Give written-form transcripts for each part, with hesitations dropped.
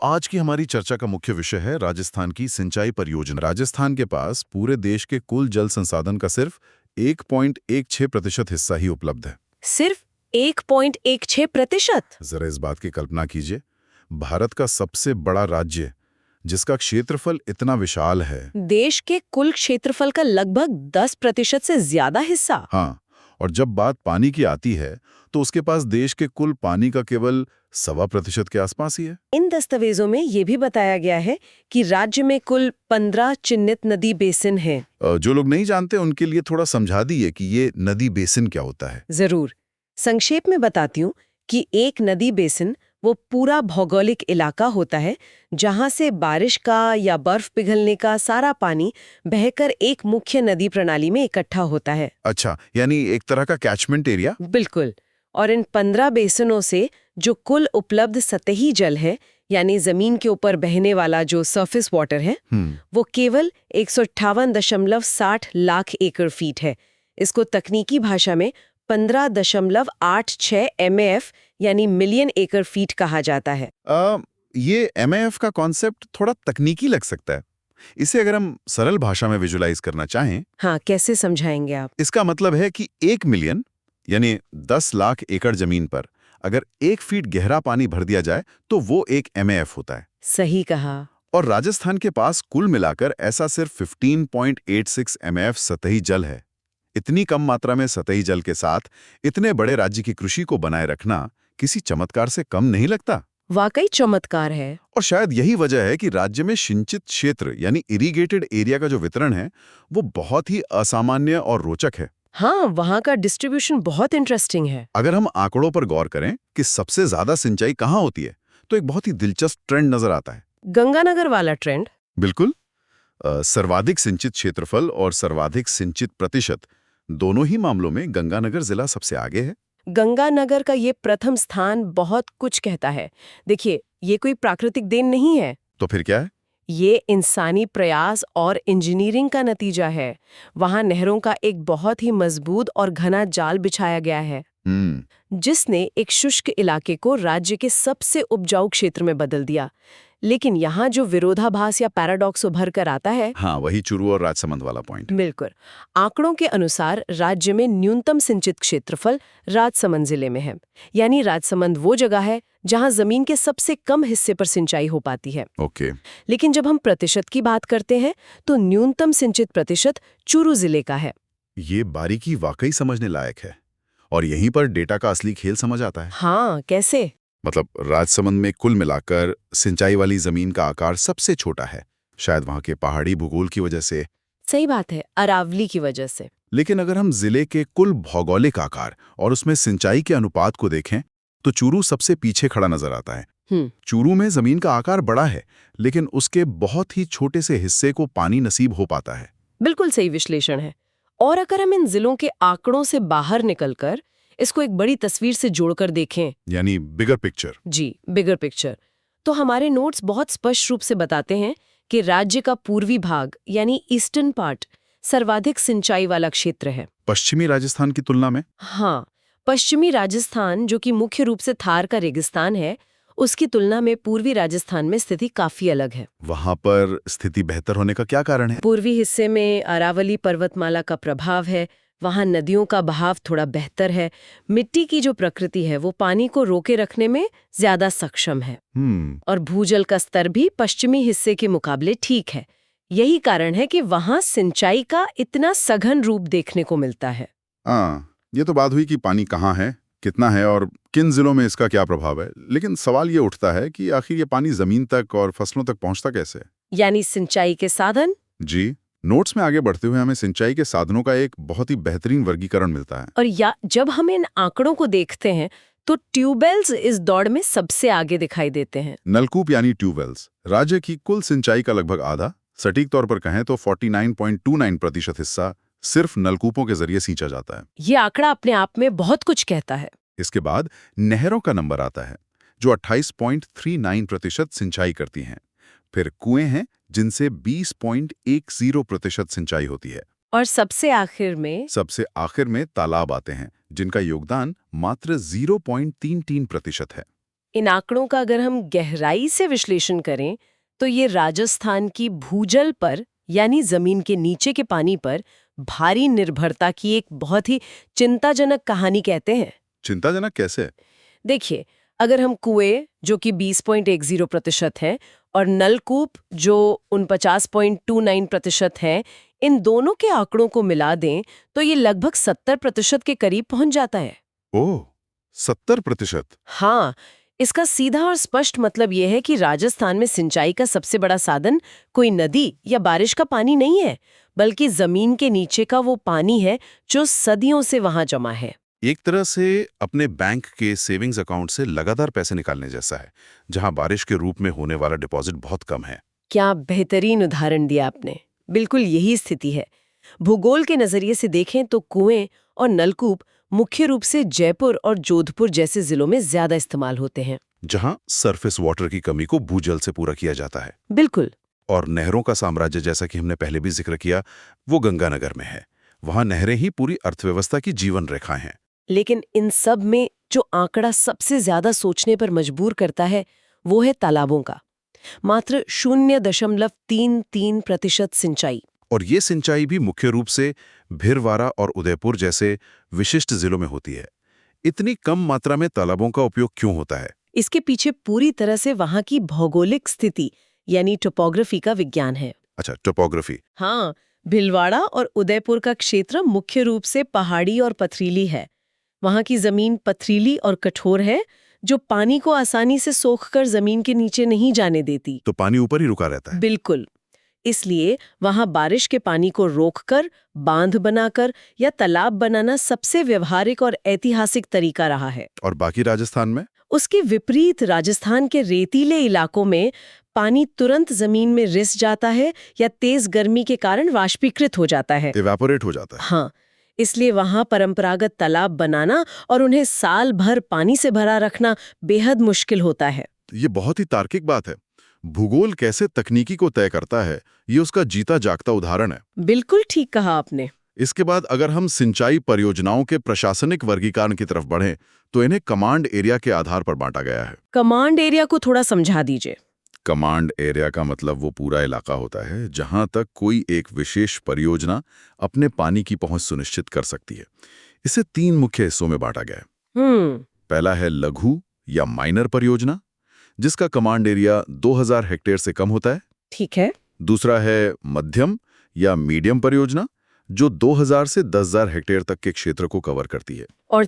आज की हमारी चर्चा का मुख्य विषय है राजस्थान की सिंचाई परियोजना। राजस्थान के पास पूरे देश के कुल जल संसाधन का सिर्फ 1.16% हिस्सा ही उपलब्ध है। सिर्फ 1.16%? जरा इस बात की कल्पना कीजिए, भारत का सबसे बड़ा राज्य जिसका क्षेत्रफल इतना विशाल है। देश के कुल क्षेत्रफल का लगभग 10% से ज्यादा हिस्सा। हाँ, और जब बात पानी की आती है तो उसके पास देश के कुल पानी का केवल 1.25% के आसपास ही है। इन दस्तावेजों में ये भी बताया गया है कि राज्य में कुल 15 चिन्हित नदी बेसिन हैं। जो लोग नहीं जानते उनके लिए थोड़ा समझा दीजिए कि ये नदी बेसिन क्या होता है। जरूर, संक्षेप में बताती हूँ कि एक नदी बेसिन वो पूरा भौगोलिक इलाका होता है जहां से बारिश का या बर्फ पिघलने का सारा पानी बहकर एक मुख्य नदी प्रणाली में इकट्ठा होता है। अच्छा, यानी एक तरह का कैचमेंट एरिया। बिल्कुल। और इन 15 बेसिनों से जो कुल उपलब्ध सतही जल है, यानी जमीन के ऊपर बहने वाला जो सरफेस वाटर है, वो केवल 158.60 लाख एकड़ फीट है। इसको तकनीकी भाषा में 15.86 MAF यानी मिलियन एकड़ फीट कहा जाता है। ये MAF का कॉन्सेप्ट थोड़ा तकनीकी लग सकता है। इसे अगर हम सरल भाषा में विजुलाइज करना चाहें। हाँ, कैसे समझाएंगे आप? इसका मतलब है कि 1 मिलियन यानी 10 लाख एकड़ जमीन पर अगर 1 फीट गहरा पानी भर दिया जाए तो वो एक MAF होता है। सही कहा। और राजस्थान के पास कुल मिलाकर ऐसा सिर्फ 15.86 MAF सतही जल है। इतनी कम मात्रा में सतही जल के साथ इतने बड़े राज्य की कृषि को बनाए रखना किसी चमत्कार से कम नहीं लगता। वाकई चमत्कार है। और शायद यही वजह है कि राज्य में सिंचित क्षेत्र यानी इरिगेटेड एरिया का जो वितरण है वो बहुत ही असामान्य और रोचक है। हाँ, वहाँ का डिस्ट्रीब्यूशन बहुत इंटरेस्टिंग है। अगर हम आंकड़ों पर गौर करें कि सबसे ज्यादा सिंचाई कहाँ होती है तो एक बहुत ही दिलचस्प ट्रेंड नजर आता है। गंगानगर वाला ट्रेंड। बिल्कुल। सर्वाधिक सिंचित क्षेत्रफल और सर्वाधिक सिंचित प्रतिशत दोनों ही मामलों में गंगानगर जिला सबसे आगे है। गंगानगर का ये प्रथम स्थान बहुत कुछ कहता है। देखिए, ये कोई प्राकृतिक देन नहीं है। तो फिर क्या है? ये इंसानी प्रयास और इंजीनियरिंग का नतीजा है। वहाँ नहरों का एक बहुत ही मजबूत और घना जाल बिछाया गया है, जिसने एक शुष्क इलाके को राज्य के सबसे उपजाऊ क्षेत्र में बदल दिया। लेकिन यहाँ जो विरोधाभास या पैराडॉक्स उभर कर आता है, हाँ, वही चूरू और राजसमंद वाला पॉइंट। बिल्कुल। आंकड़ों के अनुसार राज्य में न्यूनतम सिंचित क्षेत्रफल राजसमंद जिले में है। यानी राजसमंद वो जगह है जहां जमीन के सबसे कम हिस्से पर सिंचाई हो पाती है। ओके। लेकिन जब हम प्रतिशत की बात करते हैं तो न्यूनतम सिंचित प्रतिशत चूरू जिले का है। ये बारीकी वाकई समझने लायक है और यहीं पर डेटा का असली खेल समझ आता है। हाँ, कैसे? मतलब राजसमंद में कुल मिलाकर सिंचाई वाली जमीन का आकार सबसे छोटा है, शायद वहां के पहाड़ी भूगोल की वजह से। सही बात है, अरावली की वजह से। लेकिन अगर हम जिले के कुल भौगोलिक आकार और उसमें सिंचाई के अनुपात को देखें तो चूरू सबसे पीछे खड़ा नजर आता है। चूरू में जमीन का आकार बड़ा है लेकिन उसके बहुत ही छोटे से हिस्से को पानी नसीब हो पाता है। बिल्कुल सही विश्लेषण है। और अगर हम इन जिलों के आंकड़ों से बाहर निकलकर इसको एक बड़ी तस्वीर से जोड़कर देखें, यानी बिगर पिक्चर। जी, बिगर पिक्चर, तो हमारे नोट्स बहुत स्पष्ट रूप से बताते हैं कि राज्य का पूर्वी भाग यानी ईस्टर्न पार्ट सर्वाधिक सिंचाई वाला क्षेत्र है। पश्चिमी राजस्थान की तुलना में? हाँ, पश्चिमी राजस्थान जो कि मुख्य रूप से थार का रेगिस्तान है, उसकी तुलना में पूर्वी राजस्थान में स्थिति काफी अलग है। वहां पर स्थिति बेहतर होने का क्या कारण है? पूर्वी हिस्से में अरावली पर्वतमाला का प्रभाव है। वहाँ नदियों का बहाव थोड़ा बेहतर है। मिट्टी की जो प्रकृति है वो पानी को रोके रखने में ज्यादा सक्षम है। और भूजल का स्तर भी पश्चिमी हिस्से के मुकाबले ठीक है। यही कारण है कि वहाँ सिंचाई का इतना सघन रूप देखने को मिलता है। ये तो बात हुई कि पानी कहाँ है, कितना है और किन जिलों में इसका क्या प्रभाव है। लेकिन सवाल ये उठता है कि आखिर ये पानी जमीन तक और फसलों तक पहुंचता कैसे? यानी सिंचाई के साधन? जी, नोट्स में आगे बढ़ते हुए हमें सिंचाई के साधनों का एक बहुत ही बेहतरीन वर्गीकरण मिलता है। और जब हम इन आंकड़ों को देखते हैं तो ट्यूबवेल्स इस दौड़ में सबसे आगे दिखाई देते हैं। नलकूप यानी ट्यूबवेल्स राज्य की कुल सिंचाई का लगभग आधा, सटीक तौर पर कहें तो 49.29% हिस्सा सिर्फ नलकूपों के जरिए सींचा जाता है। ये आंकड़ा अपने आप में बहुत कुछ कहता है। इसके बाद नहरों का नंबर आता है जो 28.39% सिंचाई करती हैं। फिर कुएं हैं जिनसे 20.10% सिंचाई होती है। और सबसे आखिर में तालाब आते हैं जिनका योगदान मात्र 0.33% है। इन आंकड़ों का अगर हम गहराई से विश्लेषण करें तो ये राजस्थान की भूजल पर यानी जमीन के नीचे के पानी पर भारी निर्भरता की एक बहुत ही चिंताजनक कहानी कहते हैं। चिंताजनक कैसे? देखिए, अगर हम कुएं जो कि 20.10% है और नलकूप जो 49.29% है, इन दोनों के आंकड़ों को मिला दें तो ये लगभग 70% के करीब पहुंच जाता है। ओह, 70%? हाँ, इसका सीधा और स्पष्ट मतलब यह है कि राजस्थान में सिंचाई का सबसे बड़ा साधन कोई नदी या बारिश का पानी नहीं है, बल्कि जमीन के नीचे का वो पानी है जो सदियों से वहां जमा है। एक तरह से अपने बैंक के सेविंग्स अकाउंट से लगातार पैसे निकालने जैसा है, जहां बारिश के रूप में होने वाला डिपॉजिट बहुत कम है। क्या बेहतरीन उदाहरण दिया आपने। बिल्कुल यही स्थिति है। भूगोल के नजरिए से देखें तो कुएं और नलकूप मुख्य रूप से जयपुर और जोधपुर जैसे जिलों में ज्यादा इस्तेमाल होते हैं, जहां सरफेस वाटर की कमी को भूजल से पूरा किया जाता है। बिल्कुल। और नहरों का साम्राज्य, जैसा कि हमने पहले भी जिक्र किया, वो गंगानगर में है। वहां नहरें ही पूरी अर्थव्यवस्था की जीवन रेखाएं हैं। लेकिन इन सब में जो आंकड़ा सबसे ज्यादा सोचने पर मजबूर करता है वो है तालाबों का। मात्र 0.33% सिंचाई। और ये सिंचाई भी मुख्य रूप से भिलवाड़ा और उदयपुर जैसे विशिष्ट जिलों में होती है। इतनी कम मात्रा में तालाबों का उपयोग क्यों होता है? इसके पीछे पूरी तरह से वहां की भौगोलिक स्थिति यानी टोपोग्राफी का विज्ञान है। अच्छा, टोपोग्राफी। हाँ, भिलवाड़ा और उदयपुर का क्षेत्र मुख्य रूप से पहाड़ी और पथरीली है। वहां की जमीन पथरीली और कठोर है, जो पानी को आसानी से सोखकर जमीन के नीचे नहीं जाने देती। तो पानी ऊपर ही रुका रहता है। बिल्कुल। इसलिए वहां बारिश के पानी को रोककर, बांध बनाकर या तालाब बनाना सबसे व्यवहारिक और ऐतिहासिक तरीका रहा है। और बाकी राजस्थान में? उसके विपरीत राजस्थान के रेतीले इलाकों में पानी तुरंत जमीन में रिस जाता है या तेज गर्मी के कारण वाष्पीकृत हो जाता है, इवेपोरेट हो जाता है। हाँ, इसलिए वहां परंपरागत तालाब बनाना और उन्हें साल भर पानी से भरा रखना बेहद मुश्किल होता है। ये बहुत ही तार्किक बात है। भूगोल कैसे तकनीकी को तय करता है, ये उसका जीता जागता उदाहरण है। बिल्कुल ठीक कहा आपने। इसके बाद अगर हम सिंचाई परियोजनाओं के प्रशासनिक वर्गीकरण की तरफ बढ़ें, तो इन्हें कमांड एरिया के आधार पर बांटा गया है। कमांड एरिया को थोड़ा समझा दीजिए। कमांड एरिया का मतलब वो पूरा इलाका होता है जहां तक कोई एक विशेष परियोजना अपने पानी की पहुंच सुनिश्चित कर सकती है। इसे 3 मुख्य हिस्सों में बांटा गया है। पहला है लघु या माइनर परियोजना, जिसका कमांड एरिया 2000 हेक्टेयर से कम होता है। ठीक है। दूसरा है मध्यम या मीडियम परियोजना, जो 2000 से 10,000 हेक्टेयर तक के क्षेत्र को कवर करती है। और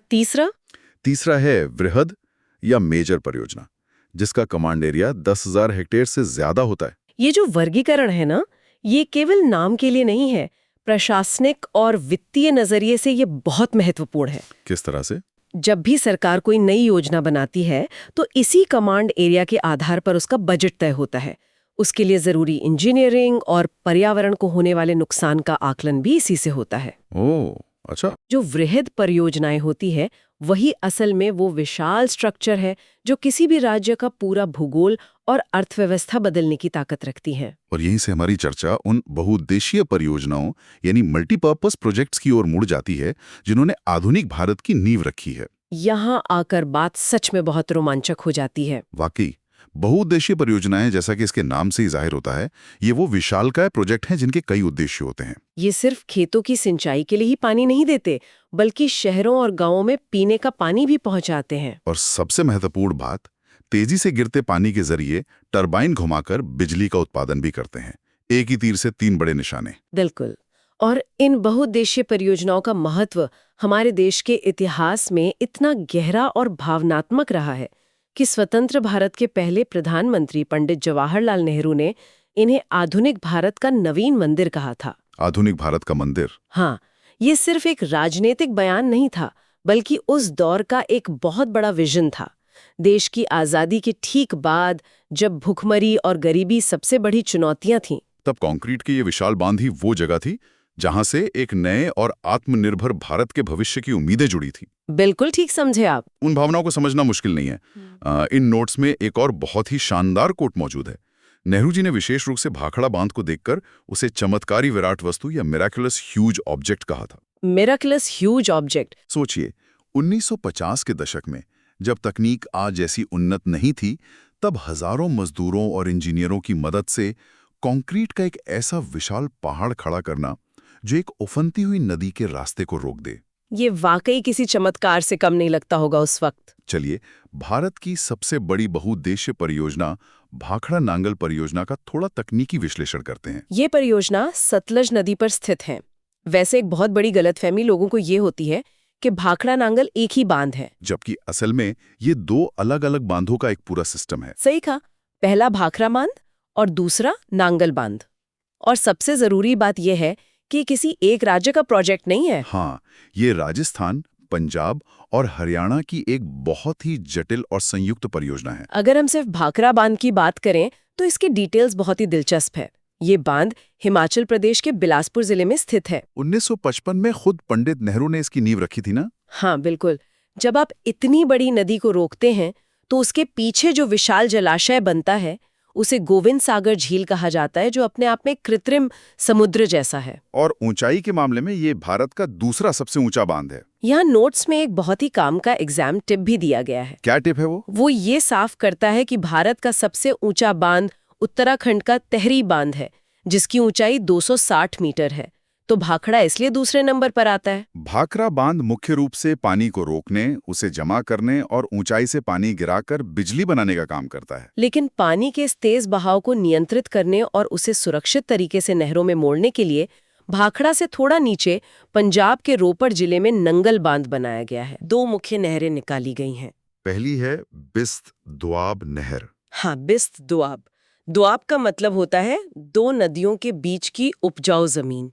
तीसरा है वृहद या मेजर परियोजना, जिसका कमांड एरिया 10,000 हेक्टेयर से ज्यादा होता है। ये जो वर्गीकरण है ना, ये केवल नाम के लिए नहीं है, प्रशासनिक और वित्तीय नजरिए से ये बहुत महत्वपूर्ण है। किस तरह से? जब भी सरकार कोई नई योजना बनाती है तो इसी कमांड एरिया के आधार पर उसका बजट तय होता है। उसके लिए जरूरी इंजीनियरिंग और पर्यावरण को होने वाले नुकसान का आकलन भी इसी से होता है। ओह, अच्छा। जो वृहद परियोजनाएं होती है वही असल में वो विशाल स्ट्रक्चर है जो किसी भी राज्य का पूरा भूगोल और अर्थव्यवस्था बदलने की ताकत रखती है। और यहीं से हमारी चर्चा उन बहुउद्देशीय परियोजनाओं यानी मल्टीपर्पस प्रोजेक्ट्स की ओर मुड़ जाती है, जिन्होंने आधुनिक भारत की नींव रखी है। यहाँ आकर बात सच में बहुत रोमांचक हो जाती है। वाकई, बहुउद्देशीय परियोजनाएं, जैसा कि इसके नाम से ही जाहिर होता है, ये वो विशालकाय प्रोजेक्ट हैं जिनके कई उद्देश्य होते हैं। ये सिर्फ खेतों की सिंचाई के लिए ही पानी नहीं देते, बल्कि शहरों और गांवों में पीने का पानी भी पहुंचाते हैं। और सबसे महत्वपूर्ण बात, तेजी से गिरते पानी के जरिए टरबाइन घुमाकर बिजली का उत्पादन भी करते हैं। एक ही तीर से 3 बड़े निशाने। बिल्कुल। और इन बहुउद्देशीय परियोजनाओं का महत्व हमारे देश के इतिहास में इतना गहरा और भावनात्मक रहा है कि स्वतंत्र भारत के पहले प्रधानमंत्री पंडित जवाहरलाल नेहरू ने इन्हें आधुनिक भारत का नवीन मंदिर कहा था। आधुनिक भारत का मंदिर? हाँ, ये सिर्फ एक राजनीतिक बयान नहीं था, बल्कि उस दौर का एक बहुत बड़ा विजन था। देश की आजादी के ठीक बाद, जब भूखमरी और गरीबी सबसे बड़ी चुनौतियां थीं, तब कंक्रीट की ये विशाल बांध ही वो जगह थी जहां से एक नए और आत्मनिर्भर भारत के भविष्य की उम्मीदें जुड़ी थी। बिल्कुल ठीक समझे आप। उन भावनाओं को समझना मुश्किल नहीं है। इन नोट्स में एक और बहुत ही शानदार कोट मौजूद है। नेहरू जी ने विशेष रूप से भाखड़ा बांध को देखकर उसे चमत्कारी विराट वस्तु या मिराकुलस ह्यूज ऑब्जेक्ट कहा था। Miraculous huge object. सोचिए, 1950 के दशक में जब तकनीक आज जैसी उन्नत नहीं थी, तब हजारों मजदूरों और इंजीनियरों की मदद से कंक्रीट का एक ऐसा विशाल पहाड़ खड़ा करना जो एक उफनती हुई नदी के रास्ते को रोक दे। ये वाकई किसी चमत्कार से कम नहीं लगता होगा उस वक्त। चलिए, भारत की सबसे बड़ी बहुउद्देश्य परियोजना भाखड़ा नांगल परियोजना का थोड़ा तकनीकी विश्लेषण करते हैं। ये परियोजना सतलज नदी पर स्थित है। वैसे एक बहुत बड़ी गलतफहमी लोगों को ये होती है कि भाखड़ा नांगल एक ही बांध है, जबकि असल में ये दो अलग-अलग बांधों का एक पूरा सिस्टम है। सही कहा, पहला भाखड़ा बांध और दूसरा नांगल बांध। और सबसे जरूरी बात यह है कि किसी एक राज्य का प्रोजेक्ट नहीं है। हाँ, ये राजस्थान, पंजाब और हरियाणा की एक बहुत ही जटिल और संयुक्त परियोजना है। अगर हम सिर्फ भाखड़ा बांध की बात करें तो इसकी डिटेल्स बहुत ही दिलचस्प है। ये बांध हिमाचल प्रदेश के बिलासपुर जिले में स्थित है। 1955 में खुद पंडित नेहरू ने इसकी नींव रखी थी ना? हाँ बिल्कुल। जब आप इतनी बड़ी नदी को रोकते हैं तो उसके पीछे जो विशाल जलाशय बनता है उसे गोविंद सागर झील कहा जाता है, जो अपने आप में कृत्रिम समुद्र जैसा है। और ऊंचाई के मामले में ये भारत का दूसरा सबसे ऊंचा बांध है। यहाँ नोट्स में एक बहुत ही काम का एग्जाम टिप भी दिया गया है। क्या टिप है वो? वो ये साफ करता है कि भारत का सबसे ऊंचा बांध उत्तराखंड का तहरी बांध है, जिसकी ऊंचाई 260 मीटर है। तो भाखड़ा इसलिए दूसरे नंबर पर आता है। भाखड़ा बांध मुख्य रूप से पानी को रोकने, उसे जमा करने और ऊंचाई से पानी गिराकर बिजली बनाने का काम करता है। लेकिन पानी के इस तेज बहाव को नियंत्रित करने और उसे सुरक्षित तरीके से नहरों में मोड़ने के लिए भाखड़ा से थोड़ा नीचे पंजाब के रोपड़ जिले में नंगल बांध बनाया गया है। दो मुख्य नहरें निकाली गई हैं। पहली है बिस्त दोआब नहर। हाँ, बिस्त दोआब। दोआब का मतलब होता है दो नदियों के बीच की उपजाऊ जमीन।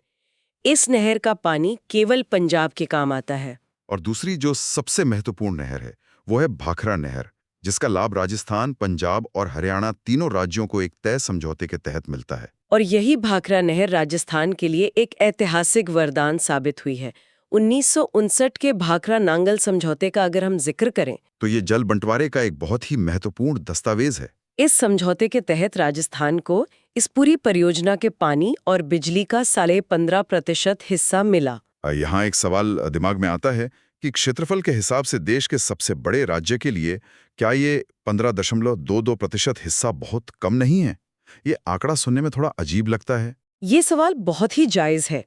इस नहर का पानी केवल पंजाब के काम आता है। और दूसरी जो सबसे महत्वपूर्ण नहर है वो है भाखड़ा नहर, जिसका लाभ राजस्थान, पंजाब और हरियाणा तीनों राज्यों को एक तय समझौते के तहत मिलता है। और यही भाखड़ा नहर राजस्थान के लिए एक ऐतिहासिक वरदान साबित हुई है। 1959 के भाखड़ा नांगल समझौते का अगर हम जिक्र करें तो ये जल बंटवारे का एक बहुत ही महत्वपूर्ण दस्तावेज है। इस समझौते के तहत राजस्थान को इस पूरी परियोजना के पानी और बिजली का 15.5% हिस्सा मिला। यहाँ एक सवाल दिमाग में आता है कि क्षेत्रफल के हिसाब से देश के सबसे बड़े राज्य के लिए क्या ये 15.22% हिस्सा बहुत कम नहीं है? ये आंकड़ा सुनने में थोड़ा अजीब लगता है। ये सवाल बहुत ही जायज है।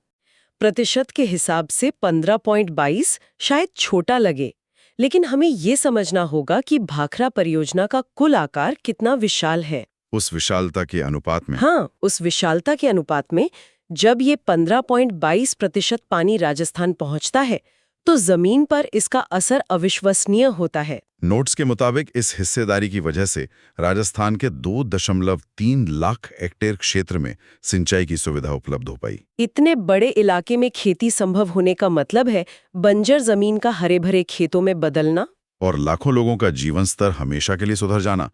प्रतिशत के हिसाब से 15.22 शायद छोटा लगे, लेकिन हमें ये समझना होगा कि भाखड़ा परियोजना का कुल आकार कितना विशाल है। उस विशालता के अनुपात में? हाँ, उस विशालता के अनुपात में जब ये 15.22% पानी राजस्थान पहुंचता है तो जमीन पर इसका असर अविश्वसनीय होता है। नोट्स के मुताबिक इस हिस्सेदारी की वजह से राजस्थान के 2.3 लाख हेक्टेयर क्षेत्र में सिंचाई की सुविधा उपलब्ध हो पाई। इतने बड़े इलाके में खेती संभव होने का मतलब है बंजर जमीन का हरे भरे खेतों में बदलना और लाखों लोगों का जीवन स्तर हमेशा के लिए सुधर जाना।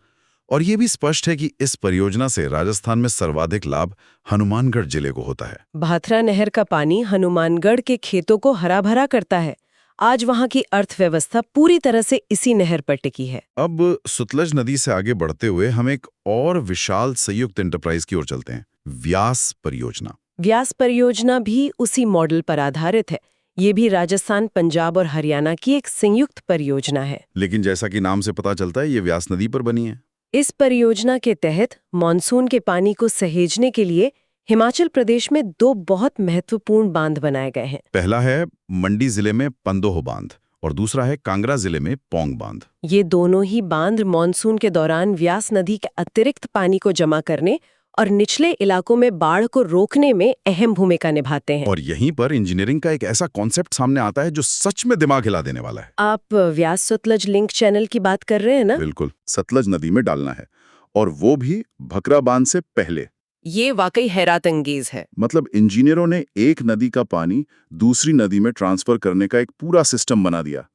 और ये भी स्पष्ट है कि इस परियोजना से राजस्थान में सर्वाधिक लाभ हनुमानगढ़ जिले को होता है। भाखड़ा नहर का पानी हनुमानगढ़ के खेतों को हरा भरा करता है। आज वहां की अर्थव्यवस्था पूरी तरह से इसी नहर पर टिकी है। अब सतलज नदी से आगे बढ़ते हुए हम एक और विशाल संयुक्त एंटरप्राइज की ओर चलते हैं, व्यास परियोजना। व्यास परियोजना भी उसी मॉडल पर आधारित है। ये भी राजस्थान, पंजाब और हरियाणा की एक संयुक्त परियोजना है। लेकिन जैसा कि नाम से पता चलता है, ये व्यास नदी पर बनी है। इस परियोजना के तहत मानसून के पानी को सहेजने के लिए हिमाचल प्रदेश में दो बहुत महत्वपूर्ण बांध बनाए गए हैं। पहला है मंडी जिले में पंदोह बांध और दूसरा है कांगड़ा जिले में पौंग बांध। ये दोनों ही बांध मानसून के दौरान व्यास नदी के अतिरिक्त पानी को जमा करने और निचले इलाकों में बाढ़ को रोकने में अहम भूमिका निभाते हैं। और यहीं पर इंजीनियरिंग का एक ऐसा कॉन्सेप्ट सामने आता है जो सच में दिमाग हिला देने वाला है। आप व्यास सतलज लिंक चैनल की बात कर रहे हैं ना? बिल्कुल, सतलज नदी में डालना है, और वो भी भकरा बांध से पहले। ये वाकई हैरत अंगेज है। मतलब इंजीनियरों ने एक नदी का पानी दूसरी नदी में ट्रांसफर करने का एक पूरा सिस्टम बना दिया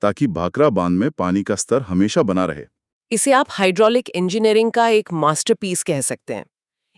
ताकि भाखड़ा बांध में पानी का स्तर हमेशा बना रहे। इसे आप हाइड्रोलिक इंजीनियरिंग का एक मास्टरपीस कह सकते हैं।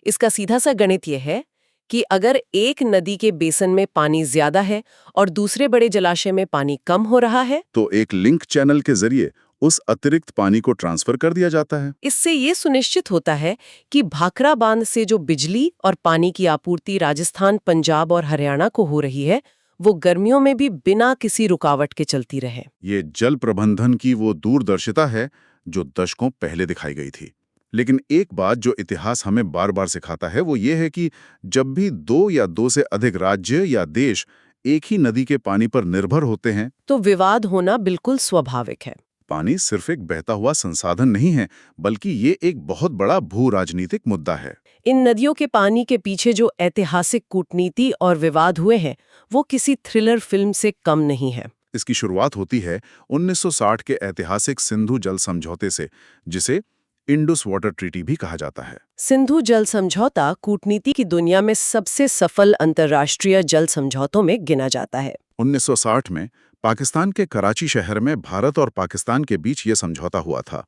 इसका सीधा सा गणित यह है कि अगर एक नदी के बेसन में पानी ज्यादा है और दूसरे बड़े जलाशय में पानी कम हो रहा है, तो एक लिंक चैनल के जरिए उस अतिरिक्त पानी को ट्रांसफर कर दिया जाता है। इससे ये सुनिश्चित होता है कि भाखड़ा बांध से जो बिजली और पानी की आपूर्ति राजस्थान, पंजाब और हरियाणा को हो रही है, वो गर्मियों में भी बिना किसी रुकावट के चलती रहे। ये जल प्रबंधन की वो दूरदर्शिता है जो दशकों पहले दिखाई गई थी। लेकिन एक बात जो इतिहास हमें बार बार सिखाता है वो ये है कि जब भी दो या दो से अधिक राज्य या देश एक ही नदी के पानी पर निर्भर होते हैं तो विवाद होना बिल्कुल स्वाभाविक है। पानी सिर्फ एक बहता हुआ संसाधन नहीं है, बल्कि ये एक बहुत बड़ा भू राजनीतिक मुद्दा है। इन नदियों के पानी के पीछे जो ऐतिहासिक कूटनीति और विवाद हुए हैं वो किसी थ्रिलर फिल्म से कम नहीं है। इसकी शुरुआत होती है 1960 के ऐतिहासिक सिंधु जल समझौते से, जिसे इंडस वाटर ट्रीटी भी कहा जाता है। सिंधु जल समझौता कूटनीति की दुनिया में सबसे सफल अंतर्राष्ट्रीय जल समझौतों में गिना जाता है। 1960 में पाकिस्तान के कराची शहर में भारत और पाकिस्तान के बीच ये समझौता हुआ था।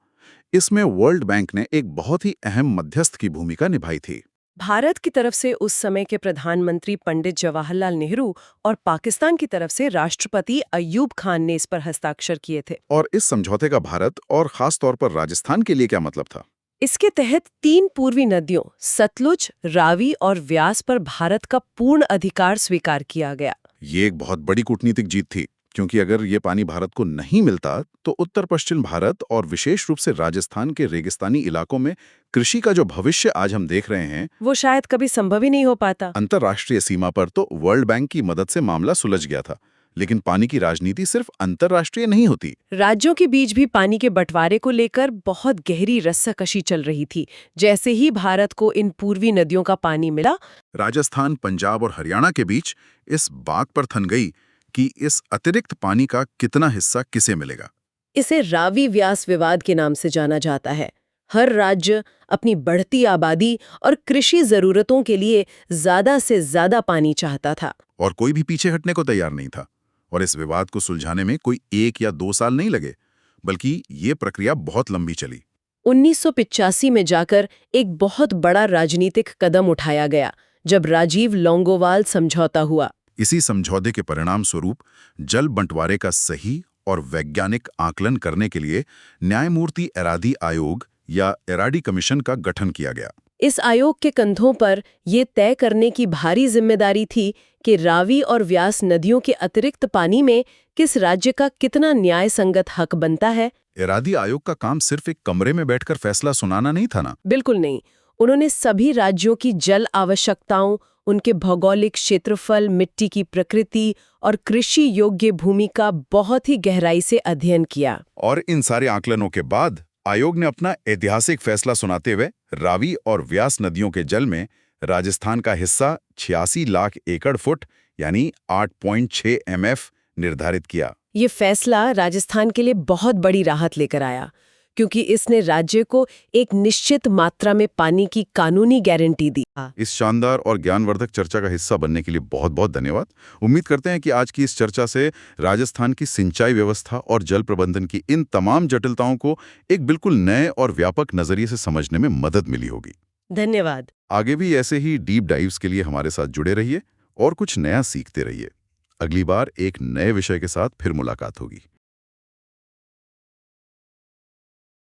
इसमें वर्ल्ड बैंक ने एक बहुत ही अहम मध्यस्थ की भूमिका निभाई थी। भारत की तरफ से उस समय के प्रधानमंत्री पंडित जवाहरलाल नेहरू और पाकिस्तान की तरफ से राष्ट्रपति अय्यूब खान ने इस पर हस्ताक्षर किए थे। और इस समझौते का भारत और खास तौर पर राजस्थान के लिए क्या मतलब था? इसके तहत 3 पूर्वी नदियों सतलुज, रावी और व्यास पर भारत का पूर्ण अधिकार स्वीकार किया गया। ये एक बहुत बड़ी कूटनीतिक जीत थी, क्योंकि अगर ये पानी भारत को नहीं मिलता तो उत्तर पश्चिम भारत और विशेष रूप से राजस्थान के रेगिस्तानी इलाकों में कृषि का जो भविष्य आज हम देख रहे हैं वो शायद कभी संभव ही नहीं हो पाता। अंतर्राष्ट्रीय सीमा पर तो वर्ल्ड बैंक की मदद से मामला सुलझ गया था, लेकिन पानी की राजनीति सिर्फ अंतर्राष्ट्रीय नहीं होती। राज्यों के बीच भी पानी के बंटवारे को लेकर बहुत गहरी रस्साकशी चल रही थी। जैसे ही भारत को इन पूर्वी नदियों का पानी मिला, राजस्थान, पंजाब और हरियाणा के बीच इस बात पर थन गई कि इस अतिरिक्त पानी का कितना हिस्सा किसे मिलेगा। इसे रावी व्यास विवाद के नाम से जाना जाता है। हर राज्य अपनी बढ़ती आबादी और कृषि जरूरतों के लिए ज्यादा से ज्यादा पानी चाहता था, और कोई भी पीछे हटने को तैयार नहीं था। और इस विवाद को सुलझाने में कोई 1 या 2 साल नहीं लगे, बल्कि ये प्रक्रिया बहुत लंबी चली। 1985 में जाकर एक बहुत बड़ा राजनीतिक कदम उठाया गया, जब राजीव लोंगोवाल समझौता हुआ। इसी समझौते के परिणाम स्वरूप जल बंटवारे का सही और वैज्ञानिक आकलन करने के लिए न्यायमूर्ति एरादी आयोग या एराडी कमीशन का गठन किया गया। इस आयोग के कंधों पर ये तय करने की भारी जिम्मेदारी थी कि रावी और व्यास नदियों के अतिरिक्त पानी में किस राज्य का कितना न्याय संगत हक बनता है। एरादी आयोग का काम सिर्फ एक कमरे में बैठकर फैसला सुनाना नहीं था ना। बिल्कुल नहीं। उन्होंने सभी राज्यों की जल आवश्यकताओं, उनके भौगोलिक क्षेत्रफल, मिट्टी की प्रकृति और कृषि योग्य भूमि का बहुत ही गहराई से अध्ययन किया। और इन सारे आकलनों के बाद आयोग ने अपना ऐतिहासिक फैसला सुनाते हुए रावी और व्यास नदियों के जल में राजस्थान का हिस्सा 86 लाख एकड़ फुट यानी 8.6 MF निर्धारित किया। ये फैसला राजस्थान के लिए बहुत बड़ी राहत लेकर आया, क्योंकि इसने राज्य को एक निश्चित मात्रा में पानी की कानूनी गारंटी दी। इस शानदार और ज्ञानवर्धक चर्चा का हिस्सा बनने के लिए बहुत बहुत धन्यवाद। उम्मीद करते हैं कि आज की इस चर्चा से राजस्थान की सिंचाई व्यवस्था और जल प्रबंधन की इन तमाम जटिलताओं को एक बिल्कुल नए और व्यापक नजरिए से समझने में मदद मिली होगी। धन्यवाद। आगे भी ऐसे ही डीप डाइव्स के लिए हमारे साथ जुड़े रहिए और कुछ नया सीखते रहिए। अगली बार एक नए विषय के साथ फिर मुलाकात होगी।